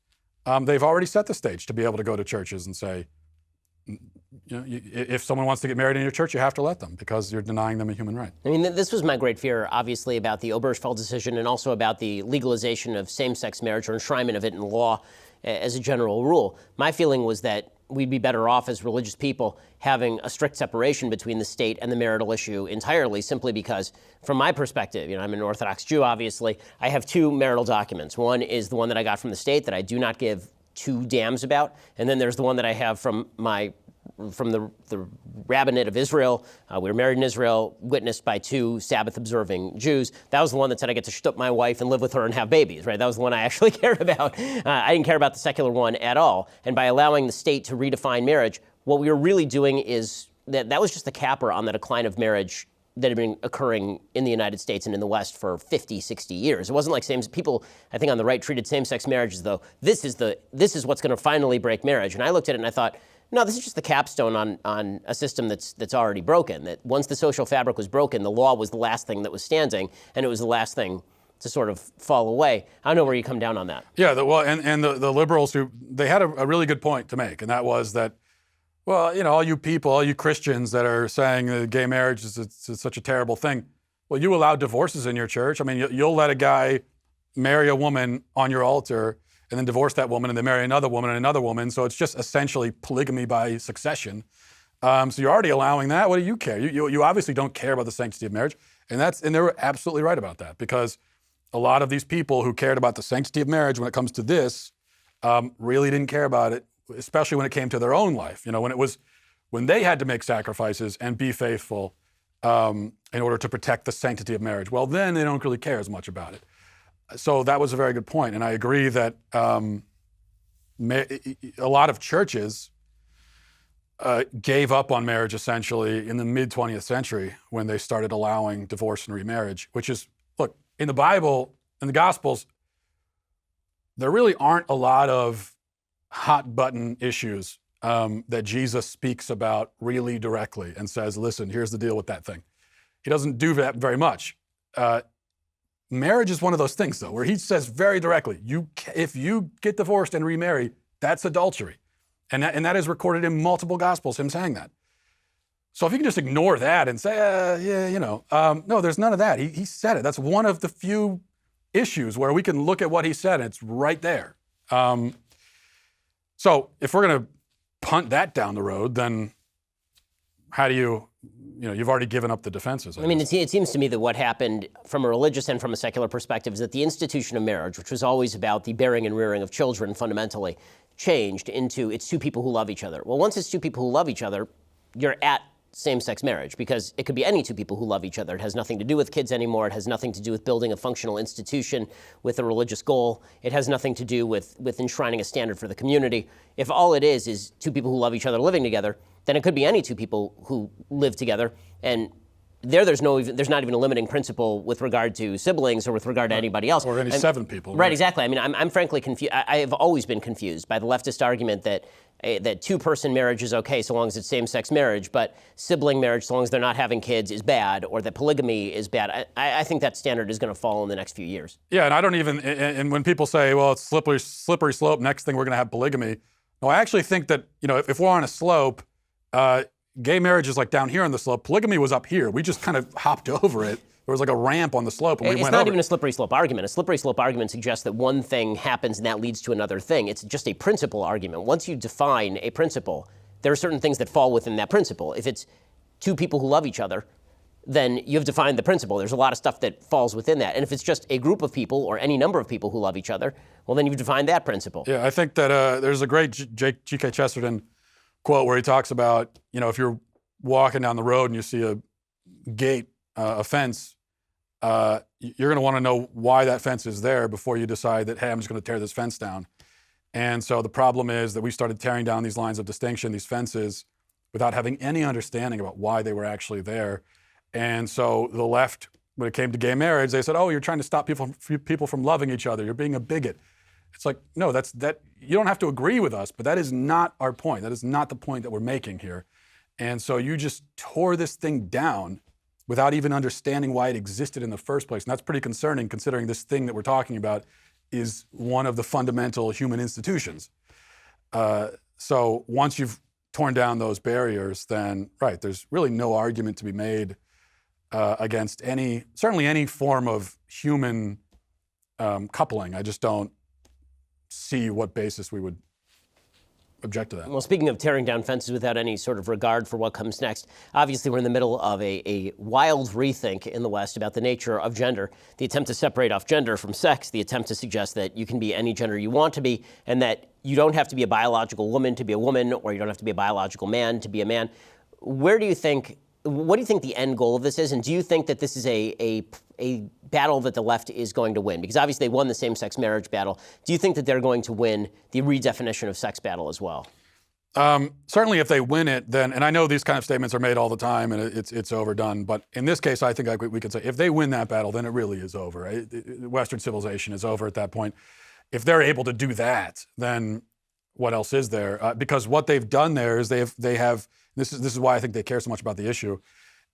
they've already set the stage to be able to go to churches and say, if someone wants to get married in your church, you have to let them because you're denying them a human right. I mean, this was my great fear, obviously, about the Obergefell decision and also about the legalization of same-sex marriage or enshrinement of it in law as a general rule. My feeling was that we'd be better off as religious people having a strict separation between the state and the marital issue entirely, simply because, from my perspective, I'm an Orthodox Jew, obviously, I have two marital documents. One is the one that I got from the state that I do not give two damns about, and then there's the one that I have from the rabbinate of Israel. We were married in Israel, witnessed by two Sabbath-observing Jews. That was the one that said I get to shtup my wife and live with her and have babies, right? That was the one I actually cared about. I didn't care about the secular one at all. And by allowing the state to redefine marriage, what we were really doing is that was just the capper on the decline of marriage that had been occurring in the United States and in the West for 50, 60 years. It wasn't like people, I think on the right, treated same-sex marriage as though this is what's going to finally break marriage. And I looked at it and I thought, no, this is just the capstone on a system that's already broken. That once the social fabric was broken, the law was the last thing that was standing, and it was the last thing to sort of fall away. I don't know where you come down on that. Yeah, the liberals they had a really good point to make, and that was that, well, all you Christians that are saying that gay marriage is such a terrible thing, well, you allow divorces in your church. I mean, you'll let a guy marry a woman on your altar and then divorce that woman and then marry another woman and another woman. So it's just essentially polygamy by succession. So you're already allowing that. What do you care? You obviously don't care about the sanctity of marriage. And they were absolutely right about that, because a lot of these people who cared about the sanctity of marriage when it comes to this really didn't care about it, especially when it came to their own life. When they had to make sacrifices and be faithful in order to protect the sanctity of marriage. Well, then they don't really care as much about it. So that was a very good point. And I agree that a lot of churches gave up on marriage essentially in the mid-20th century when they started allowing divorce and remarriage, which is, look, in the Bible, in the Gospels, there really aren't a lot of hot button issues that Jesus speaks about really directly and says, listen, here's the deal with that thing. He doesn't do that very much. Marriage is one of those things, though, where he says very directly, if you get divorced and remarry, that's adultery. And that is recorded in multiple Gospels, him saying that. So if you can just ignore that and say, no, there's none of that. He said it. That's one of the few issues where we can look at what he said, and it's right there. So if we're going to punt that down the road, then how do you've already given up the defenses. I mean, it seems to me that what happened from a religious and from a secular perspective is that the institution of marriage, which was always about the bearing and rearing of children fundamentally, changed into it's two people who love each other. Well, once it's two people who love each other, you're at same-sex marriage, because it could be any two people who love each other. It has nothing to do with kids anymore. It has nothing to do with building a functional institution with a religious goal. It has nothing to do with enshrining a standard for the community. If all it is two people who love each other living together, then it could be any two people who live together. And there's not even a limiting principle with regard to siblings or with regard to anybody else. Or any seven people. Right, exactly. I mean, I'm frankly confused. I have always been confused by the leftist argument that two-person marriage is okay so long as it's same-sex marriage, but sibling marriage, so long as they're not having kids, is bad, or that polygamy is bad. I think that standard is going to fall in the next few years. Yeah, and I don't even, and when people say, well, it's slippery slope, next thing we're going to have polygamy. No, I actually think that, if we're on a slope, gay marriage is like down here on the slope. Polygamy was up here. We just kind of hopped over it. There was like a ramp on the slope, and we went over. It's not even a slippery slope argument. A slippery slope argument suggests that one thing happens and that leads to another thing. It's just a principle argument. Once you define a principle, there are certain things that fall within that principle. If it's two people who love each other, then you've defined the principle. There's a lot of stuff that falls within that. And if it's just a group of people or any number of people who love each other, well, then you've defined that principle. Yeah, I think that there's a great G.K. Chesterton quote where he talks about, if you're walking down the road and you see a gate, a fence, you're going to want to know why that fence is there before you decide that, hey, I'm just going to tear this fence down. And so the problem is that we started tearing down these lines of distinction, these fences, without having any understanding about why they were actually there. And so the left, when it came to gay marriage, they said, oh, you're trying to stop people from loving each other. You're being a bigot. It's like, no, that you don't have to agree with us, but that is not our point. That is not the point that we're making here. And so you just tore this thing down without even understanding why it existed in the first place. And that's pretty concerning, considering this thing that we're talking about is one of the fundamental human institutions. So once you've torn down those barriers, then, right, there's really no argument to be made against certainly any form of human coupling. I just don't see what basis we would object to that. Well, speaking of tearing down fences without any sort of regard for what comes next, obviously we're in the middle of a wild rethink in the West about the nature of gender, the attempt to separate off gender from sex, the attempt to suggest that you can be any gender you want to be, and that you don't have to be a biological woman to be a woman, or you don't have to be a biological man to be a man. What do you think the end goal of this is, and do you think that this is a battle that the left is going to win? Because obviously they won the same-sex marriage battle. Do you think that they're going to win the redefinition of sex battle as well? Certainly if they win it, then, and I know these kind of statements are made all the time and it's overdone, but in this case, I think we could say if they win that battle, then it really is over. Right? Western civilization is over at that point. If they're able to do that, then what else is there? Because what they've done there is they have this is why I think they care so much about the issue,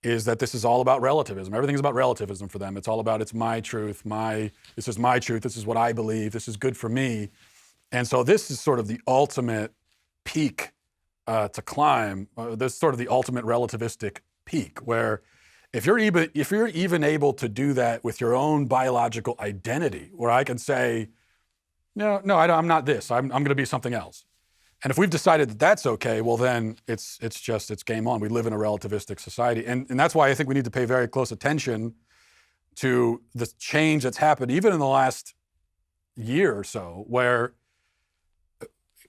is that this is all about relativism. Everything is about relativism for them. It's all about, it's my truth, this is my truth, this is what I believe, this is good for me. And so this is sort of the ultimate peak to climb. This is sort of the ultimate relativistic peak, where if you're even able to do that with your own biological identity, where I can say, no, I'm not this, I'm going to be something else. And if we've decided that that's okay, well then it's game on. We live in a relativistic society. And that's why I think we need to pay very close attention to the change that's happened even in the last year or so, where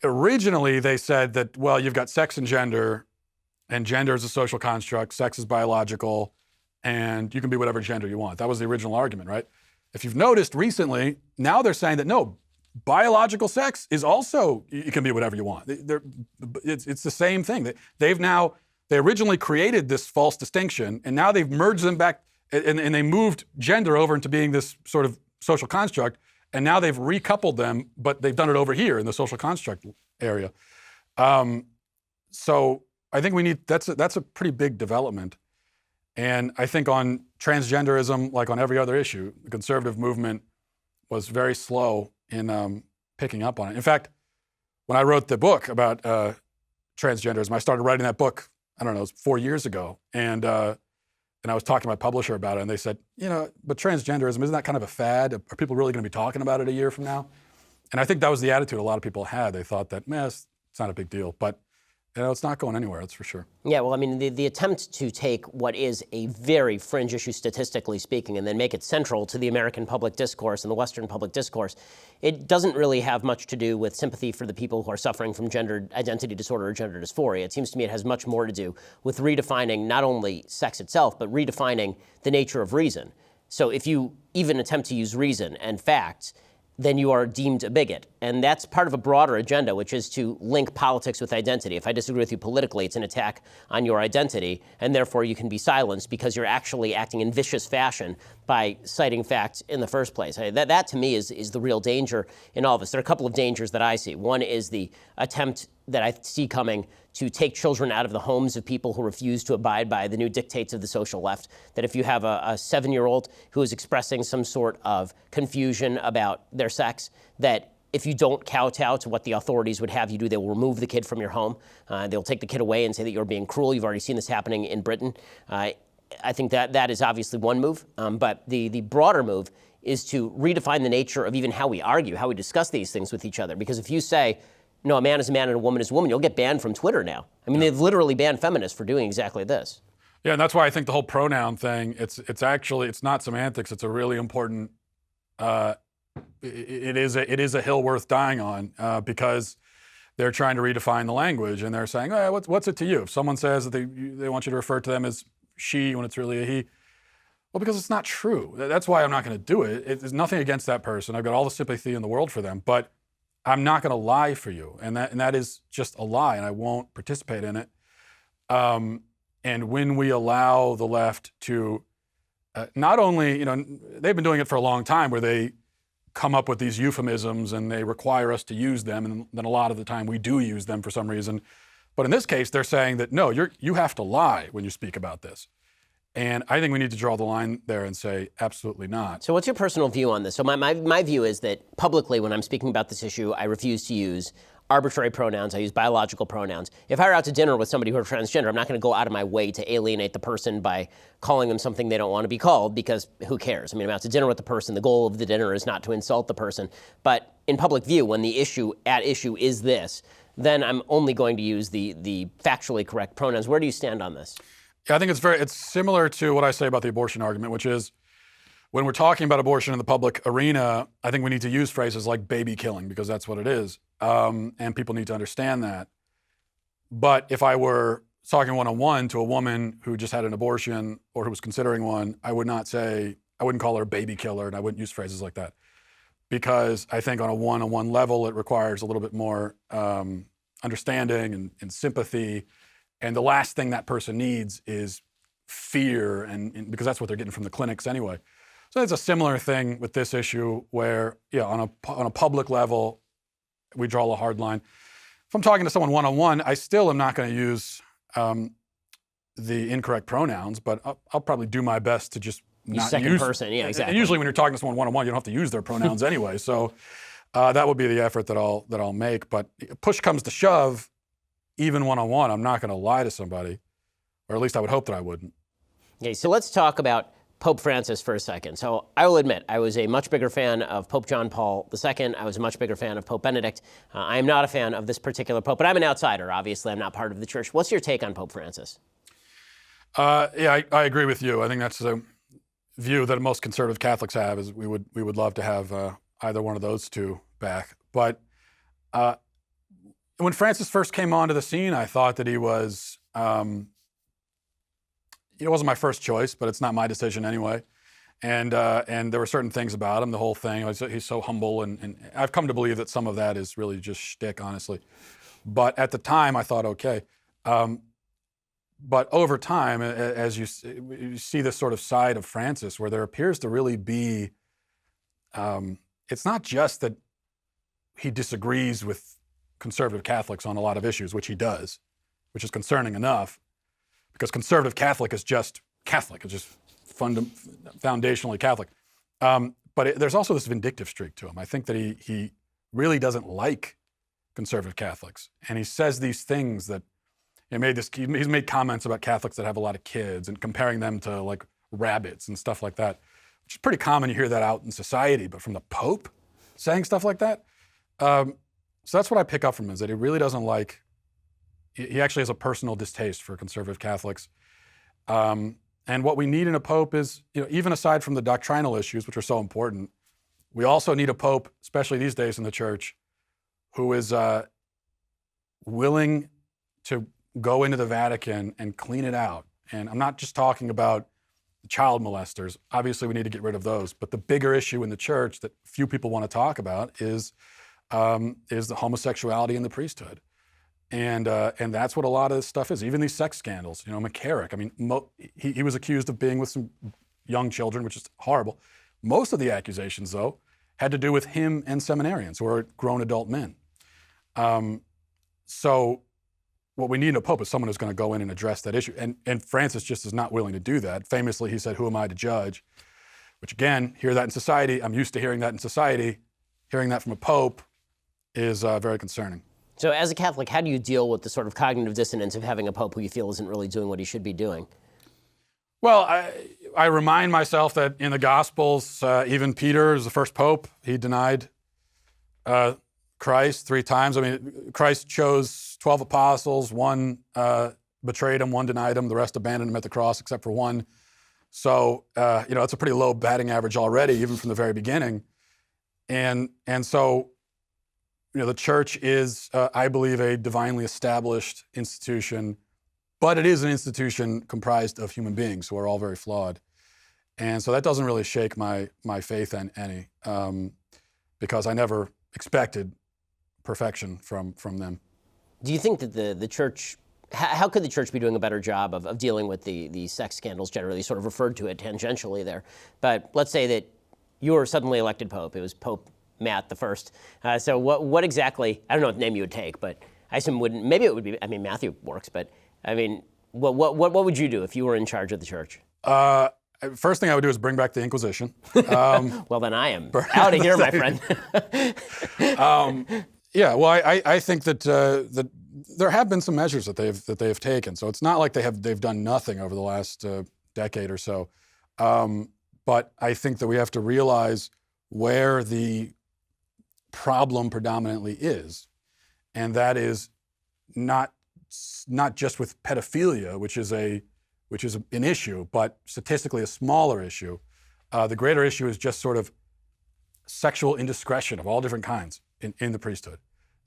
originally they said that, well, you've got sex and gender is a social construct, sex is biological, and you can be whatever gender you want. That was the original argument, right? If you've noticed recently, now they're saying that no, biological sex is also, you can be whatever you want. It's the same thing. They originally created this false distinction, and now they've merged them back, and they moved gender over into being this sort of social construct, and now they've recoupled them, but they've done it over here in the social construct area. So I think that's a pretty big development. And I think on transgenderism, like on every other issue, the conservative movement was very slow in picking up on it. In fact, when I wrote the book about transgenderism, I started writing that book, I don't know, it was 4 years ago. And I was talking to my publisher about it, and they said, but transgenderism, isn't that kind of a fad? Are people really going to be talking about it a year from now? And I think that was the attitude a lot of people had. They thought that, it's not a big deal. But it's not going anywhere, that's for sure. Yeah, well, I mean, the attempt to take what is a very fringe issue, statistically speaking, and then make it central to the American public discourse and the Western public discourse, it doesn't really have much to do with sympathy for the people who are suffering from gender identity disorder or gender dysphoria. It seems to me it has much more to do with redefining not only sex itself, but redefining the nature of reason. So if you even attempt to use reason and facts, then you are deemed a bigot. And that's part of a broader agenda, which is to link politics with identity. If I disagree with you politically, it's an attack on your identity, and therefore you can be silenced because you're actually acting in vicious fashion by citing facts in the first place. That to me is the real danger in all this. There are a couple of dangers that I see. One is the attempt that I see coming to take children out of the homes of people who refuse to abide by the new dictates of the social left. That if you have a 7-year-old who is expressing some sort of confusion about their sex, that if you don't kowtow to what the authorities would have you do, they will remove the kid from your home. They'll take the kid away and say that you're being cruel. You've already seen this happening in Britain. I think that is obviously one move, but the broader move is to redefine the nature of even how we argue, how we discuss these things with each other. Because if you say, no, a man is a man and a woman is a woman, you'll get banned from Twitter now. I mean, they've literally banned feminists for doing exactly this. Yeah, and that's why I think the whole pronoun thing, it's not semantics, it's a really important, it is a hill worth dying on, because they're trying to redefine the language, and they're saying, what's it to you? If someone says that they want you to refer to them as she when it's really a he, well, because it's not true. That's why I'm not going to do it. There's nothing against that person. I've got all the sympathy in the world for them, but I'm not going to lie for you, and that is just a lie, and I won't participate in it. And when we allow the left to not only, they've been doing it for a long time, where they come up with these euphemisms and they require us to use them, and then a lot of the time we do use them for some reason. But in this case, they're saying that, no, you have to lie when you speak about this. And I think we need to draw the line there and say, absolutely not. So what's your personal view on this? So my view is that publicly, when I'm speaking about this issue, I refuse to use arbitrary pronouns. I use biological pronouns. If I were out to dinner with somebody who are transgender, I'm not going to go out of my way to alienate the person by calling them something they don't want to be called, because who cares? I mean, I'm out to dinner with the person. The goal of the dinner is not to insult the person. But in public view, when the issue is this, then I'm only going to use the factually correct pronouns. Where do you stand on this? Yeah, I think it's similar to what I say about the abortion argument, which is when we're talking about abortion in the public arena, I think we need to use phrases like baby killing, because that's what it is. And people need to understand that. But if I were talking one-on-one to a woman who just had an abortion or who was considering one, I wouldn't call her a baby killer, and I wouldn't use phrases like that. Because I think on a one-on-one level, it requires a little bit more understanding and sympathy. And the last thing that person needs is fear, and because that's what they're getting from the clinics anyway. So it's a similar thing with this issue where, on a public level, we draw a hard line. If I'm talking to someone one-on-one, I still am not going to use the incorrect pronouns, but I'll probably do my best to just not second use. Person, yeah, exactly. And usually when you're talking to someone one-on-one, you don't have to use their pronouns anyway. So that would be the effort that I'll make. But push comes to shove, even one-on-one, I'm not going to lie to somebody, or at least I would hope that I wouldn't. Okay, so let's talk about Pope Francis for a second. So I will admit, I was a much bigger fan of Pope John Paul II. I was a much bigger fan of Pope Benedict. I am not a fan of this particular Pope, but I'm an outsider. Obviously, I'm not part of the church. What's your take on Pope Francis? I agree with you. I think that's a view that most conservative Catholics have, is we would love to have either one of those two back. But when Francis first came onto the scene, I thought that he was, it wasn't my first choice, but it's not my decision anyway. And there were certain things about him, the whole thing. He's so humble, and I've come to believe that some of that is really just shtick, honestly. But at the time, I thought, okay. But over time, as you see this sort of side of Francis, where there appears to really be, it's not just that he disagrees with conservative Catholics on a lot of issues, which he does, which is concerning enough, because conservative Catholic is just Catholic. It's just foundationally Catholic. But there's also this vindictive streak to him. I think that he really doesn't like conservative Catholics. And he says these things that, he's made comments about Catholics that have a lot of kids and comparing them to like rabbits and stuff like that, which is pretty common. You hear that out in society, but from the Pope saying stuff like that. So that's what I pick up from him, is that he really doesn't like, he actually has a personal distaste for conservative Catholics. And what we need in a Pope is, even aside from the doctrinal issues, which are so important, we also need a Pope, especially these days in the church, who is willing to go into the Vatican and clean it out. And I'm not just talking about child molesters. Obviously, we need to get rid of those. But the bigger issue in the church that few people want to talk about is the homosexuality in the priesthood. And that's what a lot of this stuff is. Even these sex scandals, McCarrick. I mean, he was accused of being with some young children, which is horrible. Most of the accusations, though, had to do with him and seminarians, who are grown adult men. So what we need in a Pope is someone who's going to go in and address that issue. And Francis just is not willing to do that. Famously, he said, "Who am I to judge?" Which, again, hear that in society. I'm used to hearing that in society. Hearing that from a Pope is very concerning. So as a Catholic, how do you deal with the sort of cognitive dissonance of having a Pope who you feel isn't really doing what he should be doing? Well, I remind myself that in the Gospels, even Peter is the first Pope. He denied Christ 3 times. I mean, Christ chose 12 apostles. One betrayed him, one denied him. The rest abandoned him at the cross, except for one. So, that's a pretty low batting average already, even from the very beginning. And so, the church is, I believe, a divinely established institution, but it is an institution comprised of human beings who are all very flawed. And so that doesn't really shake my faith in any, because I never expected perfection from them. Do you think that the church, how could the church be doing a better job of dealing with the sex scandals generally, sort of referred to it tangentially there? But let's say that you were suddenly elected Pope. It was Pope Matt the First. So what exactly, I don't know what name you would take, but I assume maybe it would be, I mean, Matthew works, but I mean, what would you do if you were in charge of the church? First thing I would do is bring back the Inquisition. Well, then I am out of here, my friend. Yeah, well, I think that there have been some measures that they've taken. So it's not like they've done nothing over the last decade or so. But I think that we have to realize where the problem predominantly is, and that is not just with pedophilia, which is an issue, but statistically a smaller issue. The greater issue is just sort of sexual indiscretion of all different kinds in the priesthood.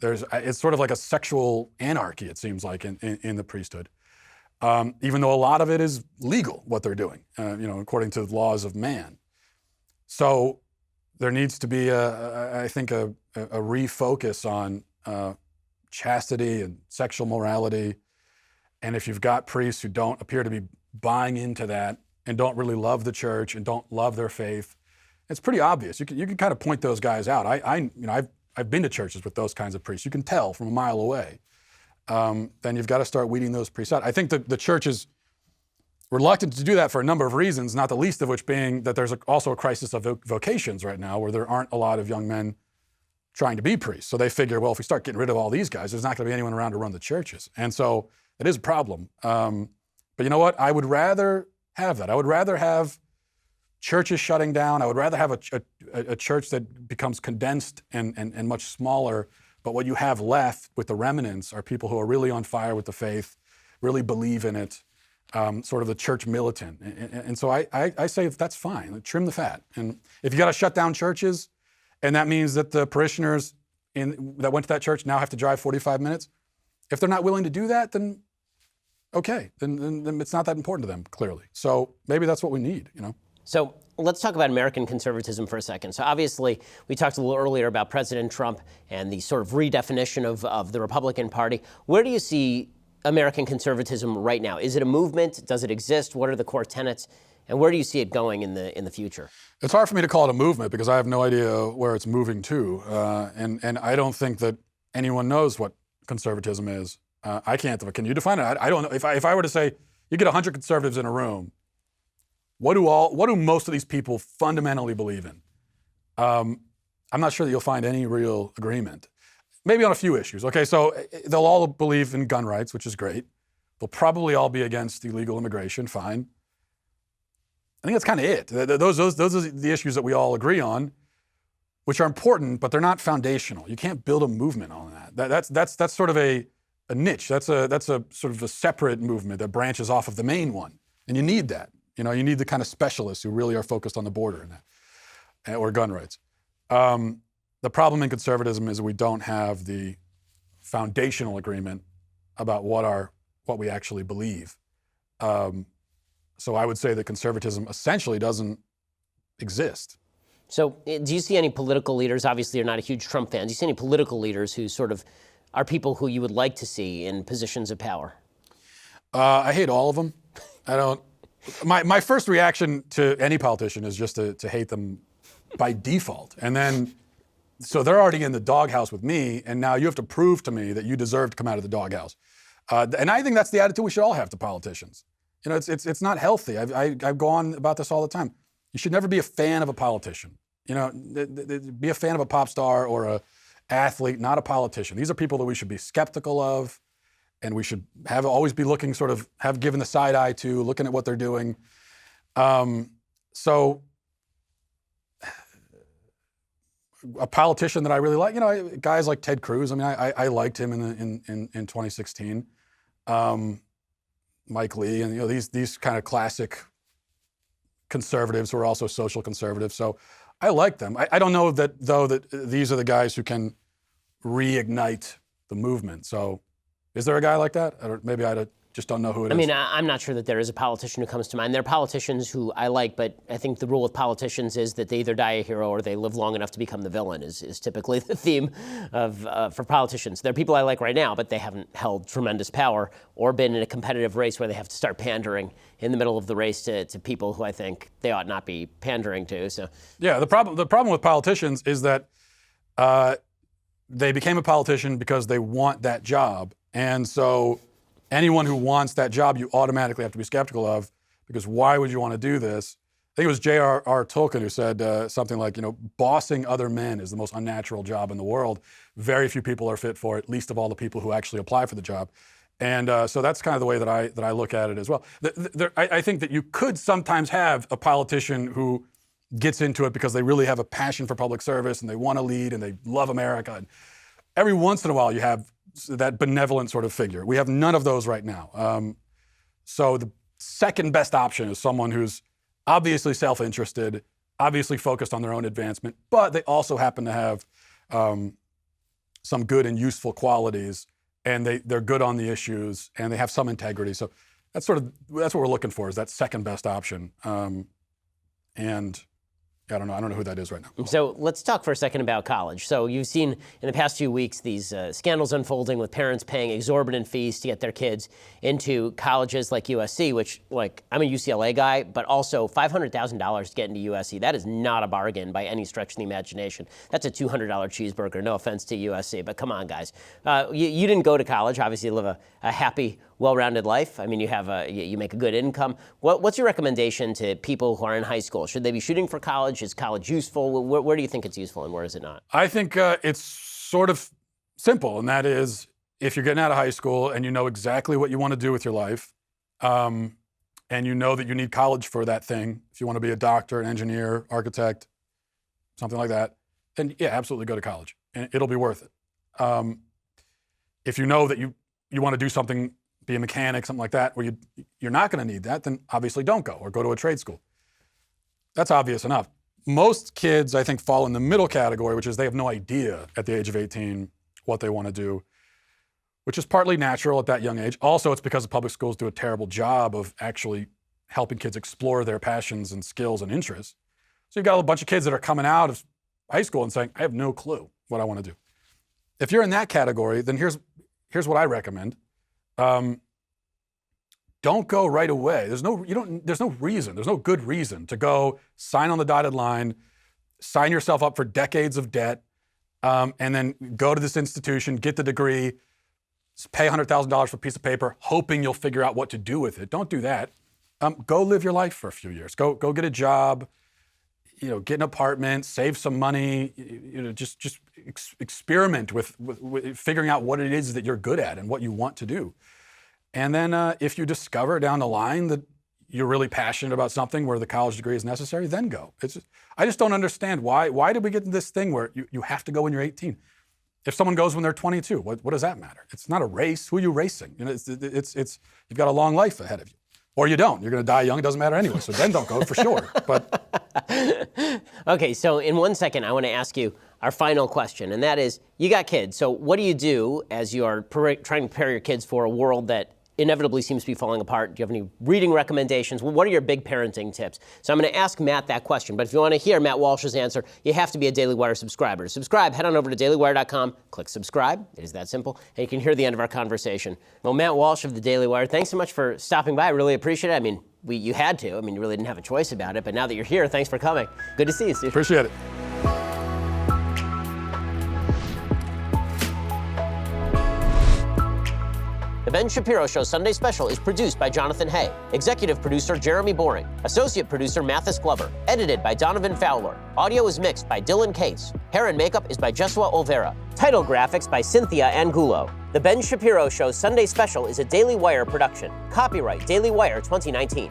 It's sort of like a sexual anarchy, it seems like, in the priesthood. Even though a lot of it is legal, what they're doing, according to the laws of man. So there needs to be, I think, a refocus on chastity and sexual morality. And if you've got priests who don't appear to be buying into that and don't really love the church and don't love their faith, it's pretty obvious. You can kind of point those guys out. I've been to churches with those kinds of priests. You can tell from a mile away. Then you've got to start weeding those priests out. I think that the church is reluctant to do that for a number of reasons, not the least of which being that there's also a crisis of vocations right now where there aren't a lot of young men trying to be priests. So they figure, well, if we start getting rid of all these guys, there's not going to be anyone around to run the churches. And so it is a problem. But you know what? I would rather have that. I would rather have churches shutting down. I would rather have a church that becomes condensed and much smaller. But what you have left with the remnants are people who are really on fire with the faith, really believe in it, sort of the church militant. And so I say that's fine. Trim the fat. And if you got to shut down churches, and that means that the parishioners that went to that church now have to drive 45 minutes, if they're not willing to do that, then okay, then it's not that important to them, clearly. So maybe that's what we need, So let's talk about American conservatism for a second. So obviously, we talked a little earlier about President Trump and the sort of redefinition of the Republican Party. Where do you see American conservatism right now? Is it a movement? Does it exist? What are the core tenets? And where do you see it going in the future? It's hard for me to call it a movement because I have no idea where it's moving to. And I don't think that anyone knows what conservatism is. I can't. Can you define it? I don't know. If I were to say, you get 100 conservatives in a room, what do most of these people fundamentally believe in? I'm not sure that you'll find any real agreement. Maybe on a few issues. Okay, so they'll all believe in gun rights, which is great. They'll probably all be against illegal immigration, fine. I think that's kind of it. Those are the issues that we all agree on, which are important, but they're not foundational. You can't build a movement on that. That's sort of a niche. That's a sort of a separate movement that branches off of the main one, and you need that. You need the kind of specialists who really are focused on the border and that, or gun rights. The problem in conservatism is we don't have the foundational agreement about what we actually believe. So I would say that conservatism essentially doesn't exist. So do you see any political leaders, obviously you're not a huge Trump fan, do you see any political leaders who sort of are people who you would like to see in positions of power? I hate all of them. I don't. My first reaction to any politician is just to hate them by default. And then, so they're already in the doghouse with me, and now you have to prove to me that you deserve to come out of the doghouse. And I think that's the attitude we should all have to politicians. It's not healthy. I go on about this all the time. You should never be a fan of a politician. Be a fan of a pop star or a athlete, not a politician. These are people that we should be skeptical of, and we should always be looking, have given the side eye to, looking at what they're doing. So a politician that I really like, guys like Ted Cruz. I mean, I liked him in 2016. Mike Lee, and these kind of classic conservatives who are also social conservatives. So I like them. I don't know that these are the guys who can reignite the movement. So is there a guy like that? Or maybe just don't know who it is. I mean, I'm not sure that there is a politician who comes to mind. There are politicians who I like, but I think the rule with politicians is that they either die a hero or they live long enough to become the villain is typically the theme for politicians. There are people I like right now, but they haven't held tremendous power or been in a competitive race where they have to start pandering in the middle of the race to people who I think they ought not be pandering to. So yeah, the problem with politicians is that they became a politician because they want that job, and so anyone who wants that job, you automatically have to be skeptical of, because why would you want to do this? I think it was J.R.R. Tolkien who said something like, bossing other men is the most unnatural job in the world. Very few people are fit for it, least of all the people who actually apply for the job. And so that's kind of the way that I look at it as well. I think that you could sometimes have a politician who gets into it because they really have a passion for public service and they want to lead and they love America. And every once in a while you have that benevolent sort of figure. We have none of those right now. So the second best option is someone who's obviously self-interested, obviously focused on their own advancement, but they also happen to have some good and useful qualities, and they're good on the issues, and they have some integrity. So that's what we're looking for, is that second best option. And I don't know who that is right now. So let's talk for a second about college. So you've seen in the past few weeks these scandals unfolding with parents paying exorbitant fees to get their kids into colleges like USC, which, I'm a UCLA guy, but also $500,000 to get into USC. That is not a bargain by any stretch of the imagination. That's a $200 cheeseburger. No offense to USC, but come on, guys. You didn't go to college. Obviously, you live a happy, well-rounded life. I mean, you make a good income. What's your recommendation to people who are in high school? Should they be shooting for college? Is college useful? Where do you think it's useful and where is it not? I think it's sort of simple, and that is, if you're getting out of high school and you know exactly what you want to do with your life, and you know that you need college for that thing, if you want to be a doctor, an engineer, architect, something like that, then yeah, absolutely go to college, and it'll be worth it. If you know that you want to do something, be a mechanic, something like that, where you're not going to need that, then obviously don't go, or go to a trade school. That's obvious enough. Most kids, I think, fall in the middle category, which is they have no idea at the age of 18 what they want to do, which is partly natural at that young age. Also, it's because the public schools do a terrible job of actually helping kids explore their passions and skills and interests. So you've got a bunch of kids that are coming out of high school and saying, I have no clue what I want to do. If you're in that category, then here's what I recommend. Don't go right away. There's no good reason to go sign on the dotted line, sign yourself up for decades of debt, and then go to this institution, get the degree, pay $100,000 for a piece of paper, hoping you'll figure out what to do with it. Don't do that. Go live your life for a few years. Go get a job, get an apartment, save some money, just experiment with figuring out what it is that you're good at and what you want to do. And then if you discover down the line that you're really passionate about something where the college degree is necessary, then go. I just don't understand why did we get in this thing where you have to go when you're 18? If someone goes when they're 22, what does that matter? It's not a race. Who are you racing? You've got a long life ahead of you. Or you don't. You're going to die young. It doesn't matter anyway. So then don't go for sure. But okay, so in 1 second, I want to ask you our final question, and that is, you got kids. So what do you do as you are trying to prepare your kids for a world that inevitably seems to be falling apart? Do you have any reading recommendations? What are your big parenting tips? So I'm going to ask Matt that question, but if you want to hear Matt Walsh's answer, you have to be a Daily Wire subscriber. To subscribe, head on over to dailywire.com, click subscribe. It is that simple, and you can hear the end of our conversation. Well, Matt Walsh of the Daily Wire, thanks so much for stopping by. I really appreciate it. I mean, you had to. I mean, you really didn't have a choice about it, but now that you're here, thanks for coming. Good to see you, Steve. Appreciate it. The Ben Shapiro Show Sunday Special is produced by Jonathan Hay, executive producer Jeremy Boring, associate producer Mathis Glover, edited by Donovan Fowler. Audio is mixed by Dylan Case. Hair and makeup is by Jesua Olvera. Title graphics by Cynthia Angulo. The Ben Shapiro Show Sunday Special is a Daily Wire production. Copyright Daily Wire 2019.